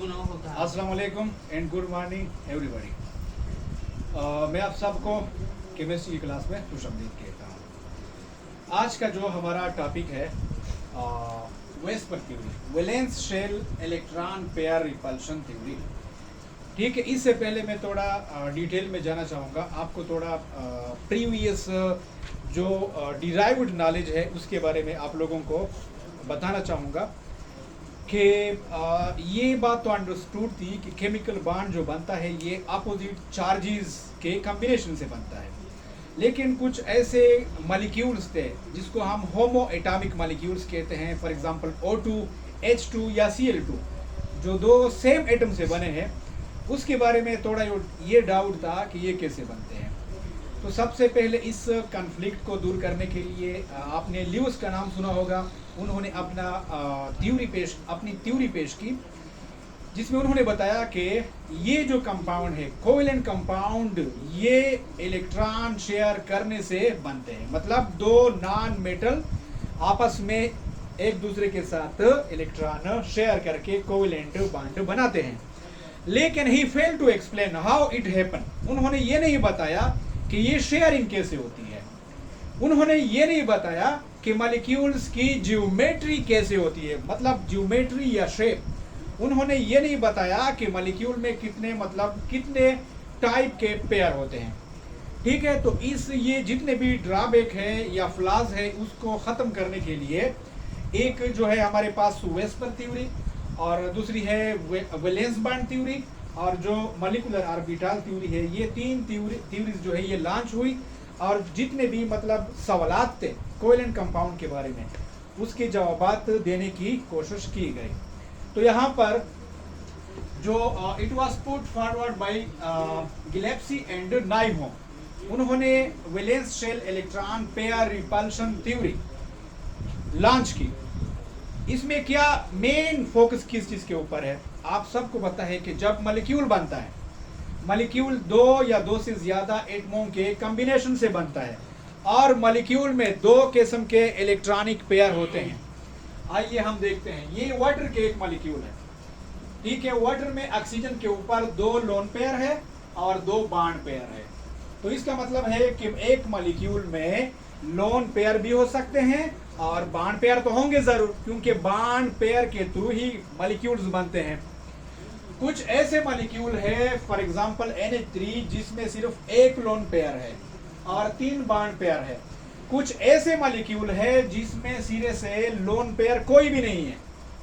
अस्सलाम वालेकुम and good morning everybody. मैं आप सबको केमिस्ट्री की क्लास में खुशामदीद कहता हूँ। आज का जो हमारा टॉपिक है VSEPR theory, valence shell electron pair repulsion theory. ठीक है, इससे पहले मैं थोड़ा डिटेल में जाना चाहूँगा, आपको थोड़ा प्रीवियस जो डिराइव्ड नॉलेज है उसके बारे में आप लोगों को बताना चाहूँगा कि ये बात तो अंडरस्टूड थी कि केमिकल बॉन्ड जो बनता है ये अपोजिट चार्जेस के कॉम्बिनेशन से बनता है, लेकिन कुछ ऐसे मॉलिक्यूल्स थे जिसको हम होमो एटॉमिक मॉलिक्यूल्स कहते हैं। फॉर एग्जांपल O2, H2 या Cl2 जो दो सेम एटम से बने हैं, उसके बारे में थोड़ा ये डाउट था कि ये कैसे बनते हैं। तो सबसे पहले इस कॉन्फ्लिक्ट को दूर करने के लिए आपने ल्यूइस का नाम सुना होगा। उन्होंने अपनी थ्योरी पेश की जिसमें उन्होंने बताया कि ये जो कंपाउंड है कोवेलेंट कंपाउंड, ये इलेक्ट्रॉन शेयर करने से बनते हैं। मतलब दो नॉन मेटल आपस में एक दूसरे के साथ इलेक्ट्रॉन शेयर करके कोवेलेंट बॉन्ड बनाते हैं। लेकिन he fail to explain how it happen. उन्होंने ये नहीं बताया कि ये शेयरिंग कैसे होती है। उन्होंने ये नहीं बताया कि मॉलिक्यूल्स की ज्योमेट्री कैसे होती है, मतलब ज्योमेट्री या शेप। उन्होंने ये नहीं बताया कि मॉलिक्यूल में कितने टाइप के पेयर होते हैं। ठीक है, तो ये जितने भी ड्रॉबैक है या फ्लॉज है उसको ख़त्म करने के लिए एक जो है हमारे पास वेस्पर थ्योरी, और दूसरी है वैलेंस बॉन्ड थ्योरी, और जो मॉलिक्यूलर ऑर्बिटल थ्योरी है। ये तीन थ्योरीज जो है ये लॉन्च हुई, और जितने भी सवालात थे कोवेलेंट कंपाउंड के बारे में उसके जवाबात देने की कोशिश की गई। तो यहाँ पर जो it was put forward bye गिलेप्सी and नाइमो, उन्होंने valence shell electron pair repulsion theory launch की। इसमें क्या मेन फोकस किस चीज के ऊपर है? आप सबको पता है कि जब मॉलिक्यूल बनता है, मॉलिक्यूल दो या दो से ज्यादा एटमों के कॉम्बिनेशन से बनता है, और मॉलिक्यूल में दो किस्म के इलेक्ट्रॉनिक पेयर होते हैं। आइए हम देखते हैं। ये वाटर के एक मॉलिक्यूल है। ठीक है, वाटर में ऑक्सीजन के ऊपर दो लोन पेयर है और दो बॉन्ड पेयर है। तो इसका मतलब है कि एक मॉलिक्यूल में लोन पेयर भी हो सकते हैं और बॉन्ड पेयर तो होंगे जरूर, क्योंकि बॉन्ड पेयर के थ्रू ही मॉलिक्यूल्स बनते हैं। कुछ ऐसे मॉलिक्यूल है फॉर एग्जांपल NH3 जिसमें सिर्फ एक लोन पेयर है और तीन बॉन्ड पेयर है। कुछ ऐसे मॉलिक्यूल है जिसमें सिरे से लोन पेयर कोई भी नहीं है,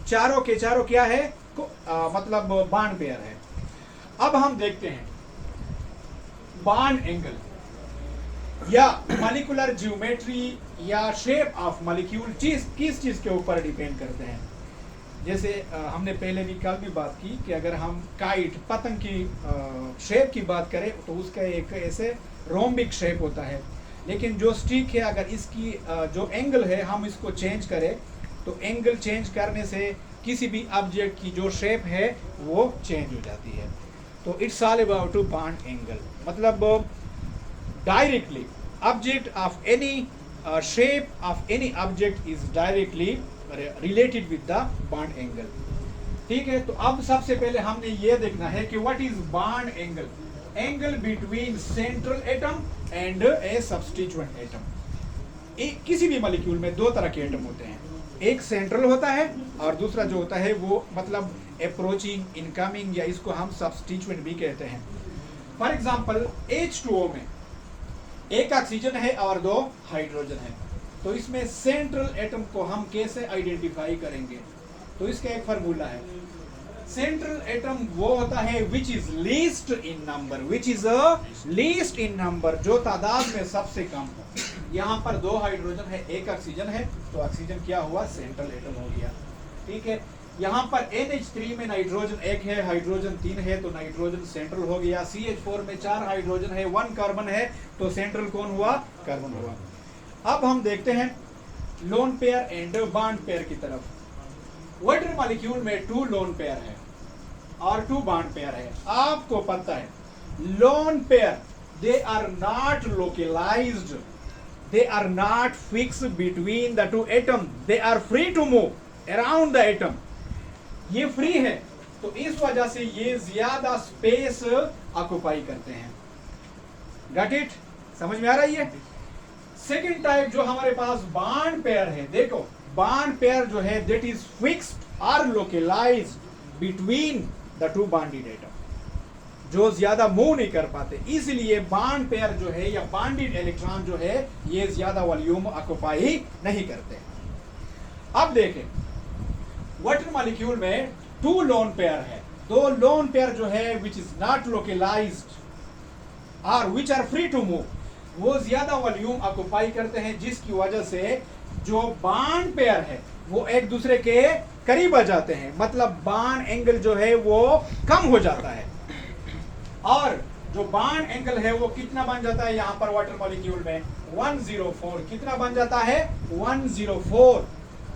चारों के चारों क्या है मतलब बॉन्ड पेयर है। अब हम देखते हैं बॉन्ड एंगल या मॉलिक्यूलर ज्योमेट्री या शेप ऑफ मॉलिक्यूल किस चीज के ऊपर डिपेंड करते हैं। जैसे हमने पहले भी कल भी बात की कि अगर हम काइट पतंग की शेप की बात करें तो उसका एक ऐसे रोम्बिक शेप होता है, लेकिन जो स्टिक है अगर इसकी जो एंगल है हम इसको चेंज करें तो एंगल चेंज करने से किसी भी ऑब्जेक्ट की जो शेप है वो चेंज हो जाती है। तो it's all about bond angle, मतलब directly object of any shape of any object is directly related with the bond angle। ठीक है, तो अब सबसे पहले हमने ये देखना है कि what is bond angle। angle between central atom and a substituent atom। किसी भी मॉलिक्यूल में दो तरह के एटम होते हैं, एक सेंट्रल होता है और दूसरा जो होता है वो मतलब अप्रोचिंग, इनकमिंग, या इसको हम सब्स्टिट्यूएंट भी कहते हैं। फॉर एग्जांपल H2O में एक ऑक्सीजन है और दो हाइड्रोजन है। तो इसमें सेंट्रल एटम को हम कैसे आइडेंटिफाई करेंगे? तो इसका एक फार्मूला है। सेंट्रल एटम वो होता है which is least in number, जो तादाद में सबसे कम हो। यहाँ पर दो हाइड्रोजन है, एक ऑक्सीजन है, तो ऑक्सीजन क्या हुआ? सेंट्रल एटम हो गया। ठीक है, यहाँ पर NH3 में नाइट्रोजन एक है, हाइड्रोजन तीन है, तो नाइट्रोजन सेंट्रल हो गया। CH4 में 4 हाइड्रोजन है, 1 कार्बन है, तो सेंट्रल कौन हुआ? कार्बन हुआ। अब हम देखते हैं lone pair and bond pair की तरफ। वाटर मॉलिक्यूल में 2 लोन पेयर है और 2 बॉन्ड पेयर है। आपको पता है lone pair they are not localised, they are not fixed between the 2 atom, they are free to move around the atom. ये फ्री है, तो इस वजह से ये ज्यादा स्पेस ऑक्युपाई करते हैं। Got it? समझ में आ रही है? सेकंड टाइप जो हमारे पास बॉन्ड पेयर है, देखो बॉन्ड पेयर जो है दैट इज फिक्स्ड और localised between the two bonded atom, जो ज्यादा मूव नहीं कर पाते, इसलिए बॉन्ड पेयर जो है या बॉन्डेड इलेक्ट्रॉन जो है ये ज्यादा वॉल्यूम ऑक्युपाई नहीं करते। अब देखें वाटर मॉलिक्यूल में टू लोन पेयर है, दो लोन पेयर जो है विच इज नॉट लोकलाइज्ड और which are free to move, वो ज्यादा वॉल्यूम ऑक्युपाई करते हैं, जिसकी वजह से जो बॉन्ड पेयर है वो एक दूसरे के करीब आ जाते हैं, मतलब बॉन्ड एंगल जो है वो कम हो जाता है। और जो बॉन्ड एंगल है वो कितना बन जाता है यहां पर वाटर मॉलिक्यूल में 104, कितना बन जाता है 104।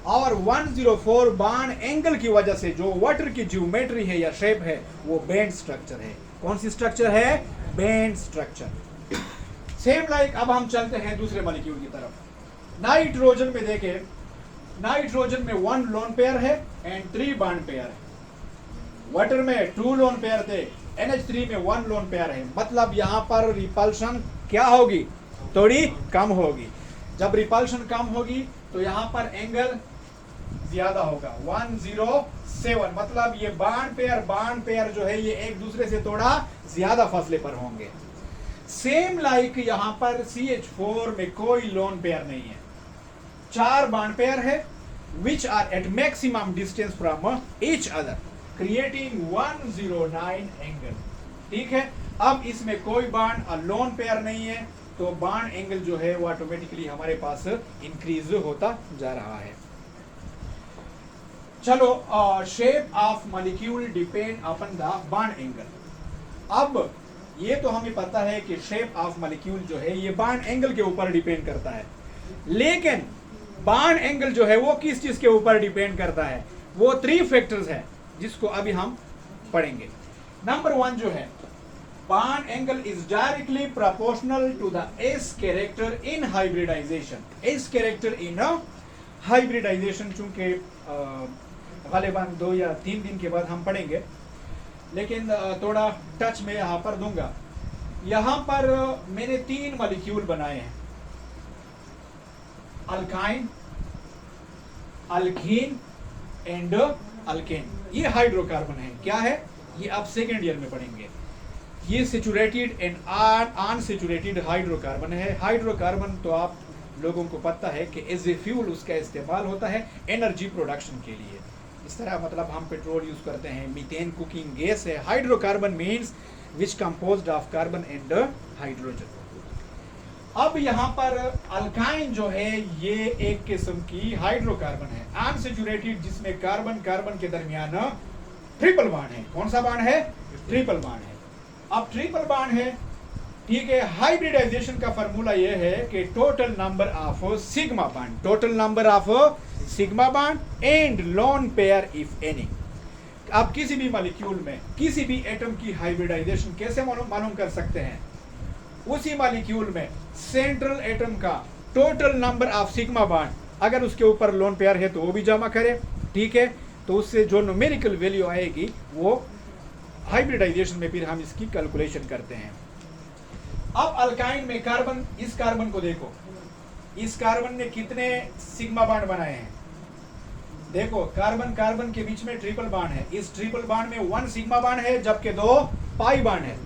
और 104 बॉन्ड एंगल की वजह से जो वाटर की ज्योमेट्री है या शेप है वो बेंड स्ट्रक्चर है। कौन सी स्ट्रक्चर है? Bend structure. सेम लाइक अब हम चलते हैं दूसरे मॉलिक्यूल की तरफ। नाइट्रोजन में देखें, नाइट्रोजन में 1 लोन पेयर है एंड 3 बॉन्ड पेयर है। वाटर में 2 लोन पेयर थे, NH3 में 1 लोन पेयर है, मतलब यहां पर रिपल्शन क्या होगी? थोड़ी कम होगी। जब रिपल्शन कम होगी तो यहां पर एंगल ज्यादा होगा 107, मतलब ये बॉन्ड पेयर जो है ये एक दूसरे से थोड़ा ज्यादा फासले पर होंगे। सेम लाइक यहां पर CH4 में कोई लोन पेयर नहीं है, 4 बॉन्ड पेयर है which are at maximum distance from each other creating 109 angle. ठीक है, अब इसमें कोई बॉन्ड और लोन पेयर नहीं है, तो बॉन्ड एंगल जो है वो ऑटोमेटिकली हमारे पास इंक्रीज होता जा रहा है। चलो, shape of molecule depend upon the bond angle. अब ये तो हमें पता है कि शेप ऑफ मॉलिक्यूल जो है ये बॉन्ड एंगल के ऊपर डिपेंड करता है, लेकिन बॉन्ड एंगल जो है वो किस चीज के ऊपर डिपेंड करता है? वो 3 फैक्टर्स है जिसको अभी हम पढ़ेंगे। नंबर 1 जो है, bond angle is directly proportional to the S character in hybridization. S character in hybridization चूंकि गालिबन 2 या 3 दिन के बाद हम पढ़ेंगे, लेकिन थोड़ा टच में यहाँ पर दूंगा। यहाँ पर मैंने 3 मॉलिक्यूल बनाए हैं, अल्काइन, अल्कीन एंड अल्केन। ये हाइड्रोकार्बन है। क्या है ये? आप सेकेंड ईयर में पढ़ेंगे। ये सेचुरेटेड एंड अनसेचुरेटेड हाइड्रोकार्बन है। हाइड्रोकार्बन तो आप लोगों को पता है कि एज ए फ्यूल उसका इस्तेमाल होता है एनर्जी प्रोडक्शन के लिए। इस तरह मतलब हम पेट्रोल यूज करते हैं, मीथेन कुकिंग गैस है। Hydrocarbon means which composed of carbon and hydrogen. अब यहाँ पर अल्काइन जो है ये एक किस्म की हाइड्रोकार्बन है, अनसेचुरेटेड, जिसमें कार्बन कार्बन के दरमियान ट्रिपल बॉन्ड है। कौन सा बॉन्ड है? ट्रिपल बॉन्ड है। अब ट्रिपल बॉन्ड है, ठीक है। हाइब्रिडाइजेशन का फार्मूला ये है कि total number of sigma bond, total number of sigma bond and lone pair if any. आप किसी भी मॉलिक्यूल में किसी भी एटम की हाइब्रिडाइजेशन कैसे मालूम कर सकते हैं? उसी मॉलिक्यूल में सेंट्रल एटम का total number of sigma bond, अगर उसके ऊपर लोन पेयर है तो वो भी जमा करें, ठीक है। तो उससे जो न्यूमेरिकल वैल्यू आएगी वो हाइब्रिडाइजेशन में फिर हम इसकी कैलकुलेशन करते हैं। अब अल्काइन में कार्बन, इस कार्बन को देखो, इस कार्बन ने कितने सिग्मा बॉन्ड बनाए हैं? देखो, कार्बन कार्बन के बीच में ट्रिपल बॉन्ड है। इस ट्रिपल बॉन्ड में 1 सिग्मा बॉन्ड है, जबकि 2 पाई बॉन्ड है।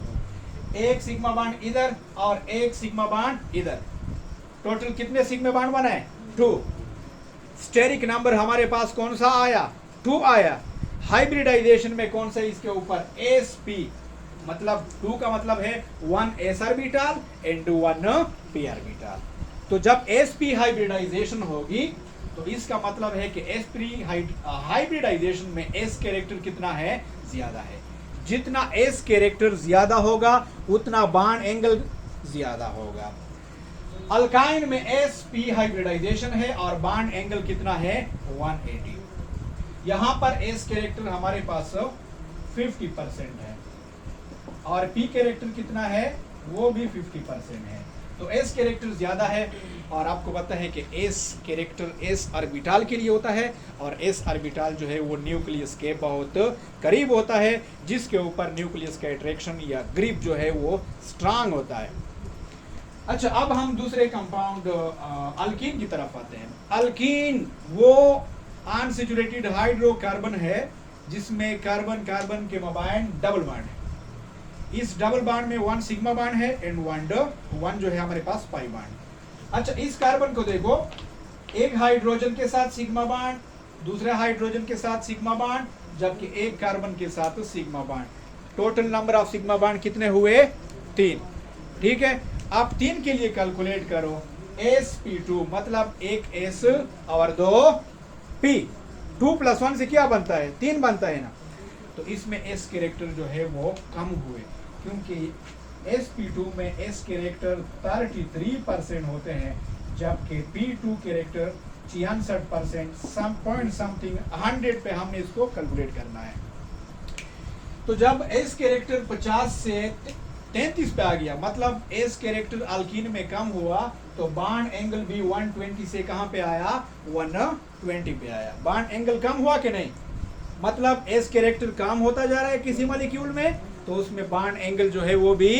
1 सिग्मा बॉन्ड इधर और 1 सिग्मा बॉन्ड इधर। टोटल कितने सिग्मा बॉन्ड बनाए? 2। स्टेरिक नंबर हमारे पास कौन सा आया? 2 आया। हाइब्रिडाइजेशन में कौन सा इसके ऊपर? sp, मतलब 2 का मतलब है 1 s orbital and 1 p orbital. तो जब sp हाइब्रिडाइजेशन होगी तो इसका मतलब है कि sp हाइब्रिडाइजेशन में s कैरेक्टर कितना है? ज्यादा है। जितना s कैरेक्टर ज्यादा होगा उतना बॉन्ड एंगल ज्यादा होगा। अल्काइन में sp हाइब्रिडाइजेशन है और बॉन्ड एंगल कितना है? 180। यहां पर s कैरेक्टर हमारे पास 50% है और p कैरेक्टर कितना है? वो भी 50% है। तो s कैरेक्टर ज्यादा है, और आपको पता है कि s कैरेक्टर s ऑर्बिटल के लिए होता है, और s ऑर्बिटल जो है वो न्यूक्लियस के बहुत करीब होता है, जिसके ऊपर न्यूक्लियस का अट्रैक्शन या ग्रिप जो है वो स्ट्रांग होता है। अच्छा, अब हम दूसरे कंपाउंड अल्कीन की तरफ आते हैं। अल्कीन वो अनसैचुरेटेड हाइड्रोकार्बन है जिसमें कार्बन कार्बन के मबाइन डबल बॉन्ड है। इस डबल बॉन्ड में 1 सिग्मा बॉन्ड है एंड 1 जो है हमारे पास पाई बॉन्ड। अच्छा, इस कार्बन को देखो, एक हाइड्रोजन के साथ सिग्मा बॉन्ड, दूसरे हाइड्रोजन के साथ सिग्मा बॉन्ड, जबकि एक कार्बन के साथ sigma bond. Total number of sigma bond कितने हुए? 3। ठीक है, आप 3 के लिए कैलकुलेट करो। sp2 मतलब एक s और 2 p। 2 + 1 से क्या बनता है? 3 बनता है ना। तो इसमें s कैरेक्टर जो है वो कम हुए, क्योंकि sp2 में s कैरेक्टर 33% होते हैं, जबकि p2 character 66%, some point something 100 पे हमने इसको कैलकुलेट करना है। तो जब s कैरेक्टर 50 से 33 पे आ गया, मतलब s कैरेक्टर अल्कीन में कम हुआ, तो बॉन्ड एंगल भी 120 से कहां पे आया? 120 पे आया। बॉन्ड एंगल कम हुआ कि नहीं? मतलब s कैरेक्टर कम होता जा रहा है किसी मॉलिक्यूल में, तो उसमें बॉन्ड एंगल जो है वो भी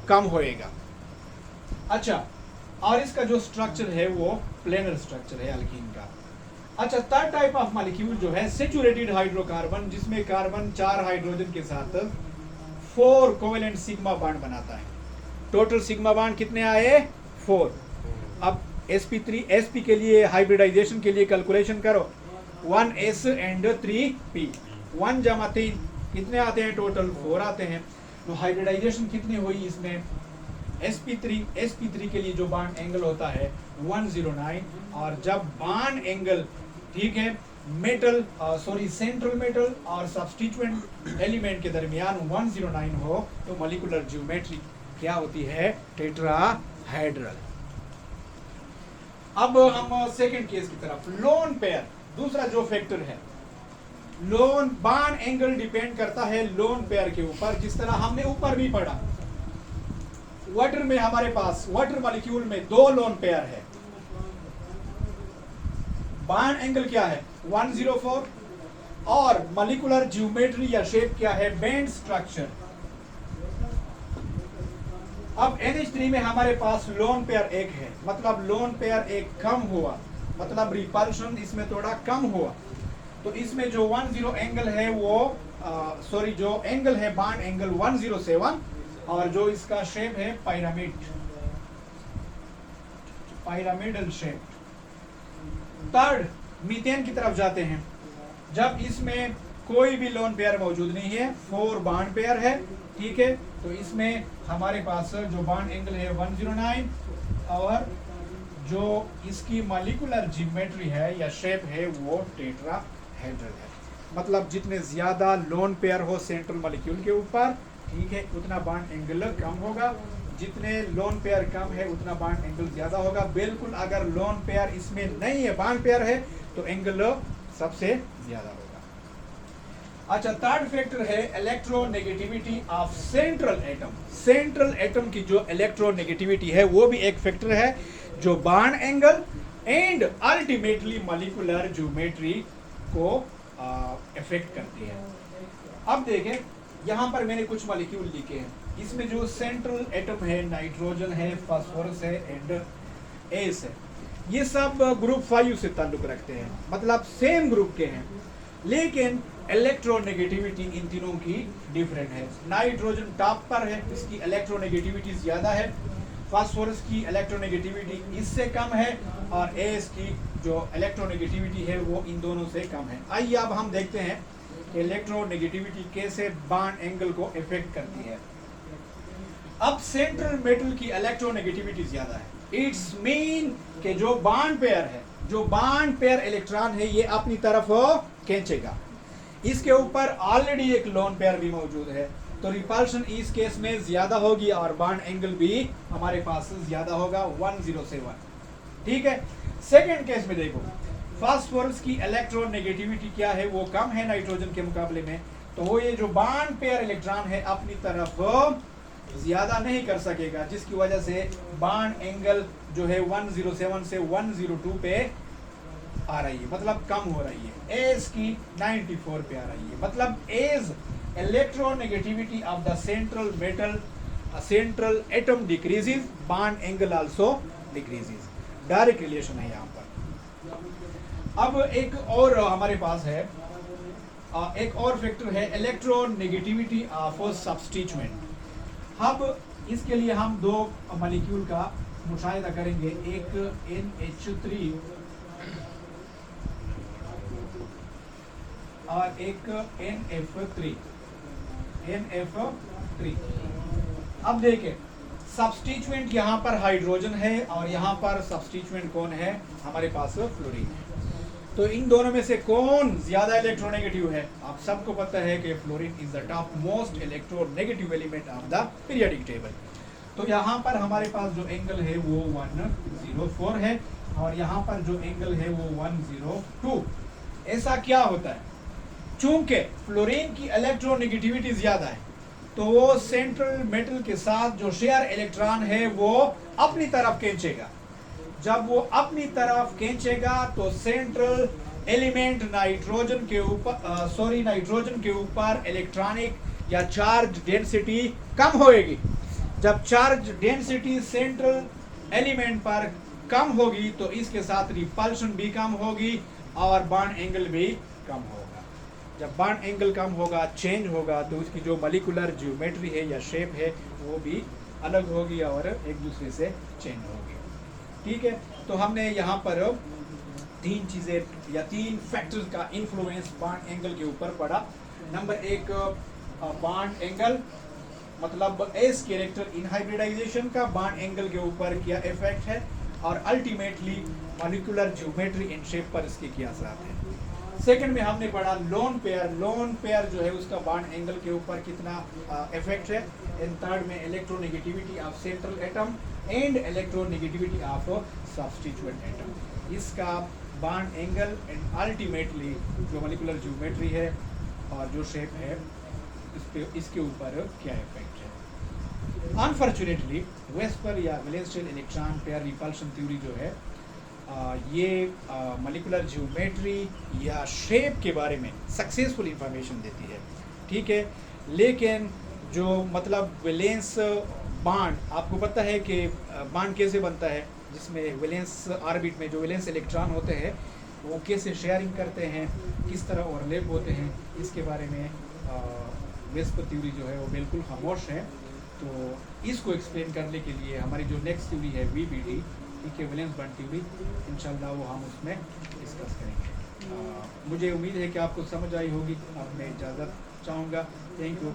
कम होएगा। अच्छा, और इसका जो स्ट्रक्चर है वो प्लेनर स्ट्रक्चर है अल्कीन का। अच्छा, थर्ड टाइप ऑफ मॉलिक्यूल जो है सैचुरेटेड हाइड्रोकार्बन, जिसमें कार्बन 4 हाइड्रोजन के साथ 4 कोवेलेंट सिग्मा बॉन्ड बनाता है। टोटल सिग्मा बॉन्ड कितने आए? 4। अब sp के लिए हाइब्रिडाइजेशन के लिए कैलकुलेशन करो। 1s एंड 3p, 1 + 3 कितने आते हैं? टोटल 4 आते हैं। तो हाइब्रिडाइजेशन कितनी हुई इसमें? sp3 के लिए जो बॉन्ड एंगल होता है 109, और जब बॉन्ड एंगल, ठीक है, मेटल सेंट्रल मेटल और सब्स्टिट्यूएंट एलिमेंट के दरमियान 109 हो, तो मॉलिक्यूलर ज्योमेट्री क्या होती है? टेट्राहेड्रल। अब हम सेकंड केस की तरफ, लोन पेयर। दूसरा जो फैक्टर है, लोन बॉन्ड एंगल डिपेंड करता है लोन पेयर के ऊपर, जिस तरह हमने ऊपर भी पढ़ा। वाटर में हमारे पास, वाटर मॉलिक्यूल में 2 लोन पेयर है, बॉन्ड एंगल क्या है? 104, और मॉलिक्यूलर ज्योमेट्री या शेप क्या है? Bend structure. अब NH3 में हमारे पास लोन पेयर 1 है, मतलब लोन पेयर 1 कम हुआ, मतलब रिपल्शन इसमें थोड़ा कम हुआ। तो इसमें जो 10 एंगल है वो जो एंगल है बॉन्ड एंगल 107, और जो इसका शेप है पिरामिडल शेप। थर्ड, मीथेन की तरफ जाते हैं। जब इसमें कोई भी लोन पेयर मौजूद नहीं है, 4 बॉन्ड पेयर है, ठीक है, तो इसमें हमारे पास जो बॉन्ड एंगल है 109, और जो इसकी मॉलिक्यूलर ज्योमेट्री है या शेप है वो टेट्राहेड्रल है। मतलब जितने ज्यादा लोन पेयर हो सेंट्रल मॉलिक्यूल के ऊपर, ठीक है, उतना बॉन्ड एंगल कम होगा। जितने लोन पेयर कम है उतना बॉन्ड एंगल ज्यादा होगा। बिल्कुल अगर लोन पेयर इसमें नहीं है, बॉन्ड पेयर है, तो एंगल सबसे ज्यादा होगा। अच्छा, थर्ड फैक्टर है electronegativity of central atom. Central atom की जो इलेक्ट्रोनेगेटिविटी है वो भी एक फैक्टर है जो bond angle and ultimately molecular geometry को इफेक्ट करती है। अब देखें, यहाँ पर मैंने कुछ मॉलिक्यूल लिखे हैं। इसमें जो सेंट्रल एटम है, नाइट्रोजन है, फास्फोरस है एंड एस है, ये सब ग्रुप 5 से ताल्लुक रखते हैं, मतलब सेम ग्रुप के हैं, लेकिन इलेक्ट्रोनेगेटिविटी इन तीनों की डिफरेंट है। नाइट्रोजन टॉप पर है, इसकी इलेक्ट्रोनेगेटिविटी ज्यादा है। फास्फोरस की इलेक्ट्रोनेगेटिविटी इससे कम है, और एस की जो इलेक्ट्रोनेगेटिविटी है वो इन दोनों से कम है। आइए अब हम देखते हैं कि इलेक्ट्रोनेगेटिविटी कैसे बॉन्ड एंगल को इफेक्ट करती है। अब सेंट्रल मेटल की इलेक्ट्रोनेगेटिविटी ज्यादा है। इट्स मीन कि जो बॉन्ड पेयर है, जो बॉन्ड पेयर इलेक्ट्रॉन है, ये अपनी तरफ खींचेगा। इसके ऊपर ऑलरेडी एक लोन पेयर भी मौजूद है, तो रिपल्शन इस केस में ज्यादा होगी और बॉन्ड एंगल भी हमारे पास ज्यादा होगा 107। ठीक है, सेकंड केस में देखो, फास्फोरस की इलेक्ट्रोनेगेटिविटी क्या है? वो कम है नाइट्रोजन के मुकाबले में, तो वो ये जो बॉन्ड पेयर इलेक्ट्रॉन है अपनी तरफ ज्यादा नहीं कर सकेगा, जिसकी वजह से बॉन्ड एंगल जो है 107 से 102 पे आ रही है, मतलब कम हो रही है। एज की 94 पे आ रही है, मतलब as electronegativity of the central metal central atom decreases, bond angle also decreases. Direct relation है यहाँ पर। अब एक और हमारे पास है, एक और फैक्टर है इलेक्ट्रोनेगेटिविटी ऑफ सब्स्टिट्यूएंट। अब इसके लिए हम दो मॉलिक्यूल का मुशाहिदा करेंगे, एक NH3 और एक NF3। अब देखें, सब्स्टिट्यूएंट यहाँ पर हाइड्रोजन है और यहाँ पर सब्स्टिट्यूएंट कौन है, हमारे पास फ्लोरीन है। तो इन दोनों में से कौन ज्यादा इलेक्ट्रोनेगेटिव है? आप सबको पता है कि fluorine is the top most electronegative element of the periodic table. तो यहाँ पर हमारे पास जो एंगल है वो 104 है और यहाँ पर जो एंगल है वो 102। ऐसा क्या होता है? चूंकि फ्लोरीन की इलेक्ट्रोनेगेटिविटी ज्यादा है, तो वो सेंट्रल मेटल के साथ जो शेयर इलेक्ट्रॉन है वो अपनी तरफ खींचेगा। जब वो अपनी तरफ खींचेगा तो सेंट्रल एलिमेंट नाइट्रोजन के ऊपर इलेक्ट्रॉनिक या चार्ज डेंसिटी कम होएगी। जब चार्ज डेंसिटी सेंट्रल एलिमेंट पर कम होगी तो इसके साथ रिपल्शन भी कम होगी और बॉन्ड एंगल भी कम होगा। जब बॉन्ड एंगल कम होगा, चेंज होगा, तो उसकी जो मॉलिक्यूलर ज्योमेट्री है या शेप है वो भी अलग होगी और एक दूसरे से चेंज होगी। ठीक है, तो हमने यहाँ पर तीन चीजें या तीन फैक्टर्स का इन्फ्लुएंस बॉन्ड एंगल के ऊपर पड़ा। नंबर एक, बॉन्ड एंगल, मतलब एस कैरेक्टर इन हाइब्रिडाइजेशन का बॉन्ड एंगल के ऊपर क्या इफेक्ट है, और ultimately molecular geometry and shape पर इसके क्या असर है। सेकंड में हमने पढ़ा लोन पेयर जो है उसका बॉन्ड एंगल के ऊपर कितना इफेक्ट है। एंड थर्ड में electronegativity of central atom and electronegativity of substituent atom, इसका बॉन्ड एंगल एंड अल्टीमेटली जो मॉलिक्यूलर ज्योमेट्री है और जो शेप है इसके ऊपर क्या इफेक्ट है। अनफॉर्चुनेटली वेस्पर या valence shell electron pair repulsion theory जो है ये मॉलिक्यूलर ज्योमेट्री या शेप के बारे में सक्सेसफुल इंफॉर्मेशन देती है। ठीक है, लेकिन जो मतलब वैलेंस बॉन्ड, आपको पता है कि बॉन्ड कैसे बनता है, जिसमें वैलेंस ऑर्बिट में जो वैलेंस इलेक्ट्रॉन होते हैं वो कैसे शेयरिंग करते हैं, किस तरह ओवरलैप होते हैं, इसके बारे में वेस्पर थ्योरी जो है वो बिल्कुल खामोश है। तो इसको एक्सप्लेन करने के लिए हमारी जो नेक्स्ट थ्योरी है VBT, ठीक है, वैलेंस बॉन्ड थ्योरी, इंशाल्लाह वो हम उसमें डिस्कस करेंगे। मुझे उम्मीद है कि आपको समझ आई होगी। अब मैं इजाज़त चाहूँगा। Thank you.